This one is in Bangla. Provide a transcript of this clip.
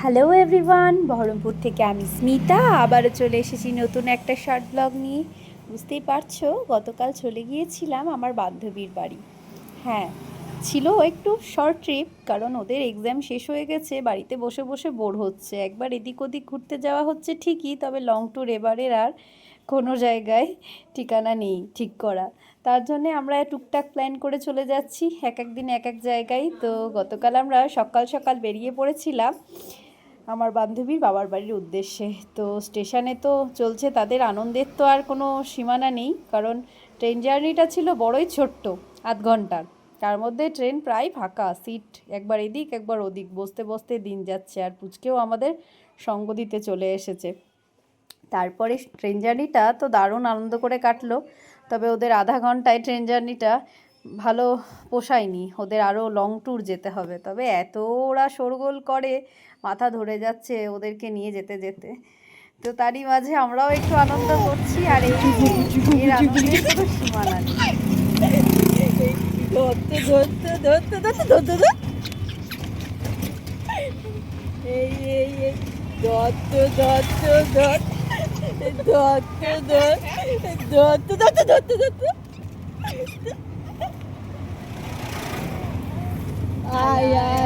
হ্যালো এভরিওয়ান, বহরমপুর থেকে আমি স্মিতা আবারও চলে এসেছি নতুন একটা শর্ট ব্লগ নিয়ে। বুঝতেই পারছো, গতকাল চলে গিয়েছিলাম আমার বান্ধবীর বাড়ি। হ্যাঁ, ছিল একটু শর্ট ট্রিপ, কারণ ওদের এক্সাম শেষ হয়ে গেছে, বাড়িতে বসে বসে বোর হচ্ছে। একবার এদিক ওদিক ঘুরতে যাওয়া হচ্ছে ঠিকই, তবে লং ট্যুর এবারের আর কোনো জায়গায় ঠিকানা নেই ঠিক করা। তার জন্যে আমরা টুকটাক প্ল্যান করে চলে যাচ্ছি, এক এক দিন এক এক জায়গায়। তো গতকাল আমরা সকাল সকাল বেরিয়ে পড়েছিলাম আমার বান্ধবীর বাবার বাড়ির উদ্দেশ্যে। তো স্টেশনে তো চলছে তাদের আনন্দের, তো আর কোনো সীমানা নেই, কারণ ট্রেন জার্নিটা ছিল বড়ই ছোট্ট, আধ ঘন্টার। তার মধ্যে ট্রেন প্রায় ফাঁকা, সিট একবার এদিক একবার ওদিক, বসতে বসতে দিন যাচ্ছে। আর পুচকেও আমাদের সঙ্গ দিতে চলে এসেছে। তারপরে ট্রেন জার্নিটা তো দারুণ আনন্দ করে কাটলো, তবে ওদের আধা ঘন্টায় ট্রেন জার্নিটা ভালো পোষায়নি, ওদের আরও লং ট্যুর যেতে হবে। তবে এত ওরা শোরগোল করে, মাথা ধরে যাচ্ছে ওদেরকে নিয়ে যেতে যেতে। তো তারই মাঝে আমরাও একটু আনন্দ করছি, আর এই এর আনন্দের কোনো সীমানা নেই। ধরতে ধরতে ধরতে ধরতে ধরতে ধর এই এই এই ধরতে ধরতে ধর ধরতে ধর ধরতে ধরতে ধরতে ধরতে আয় আয়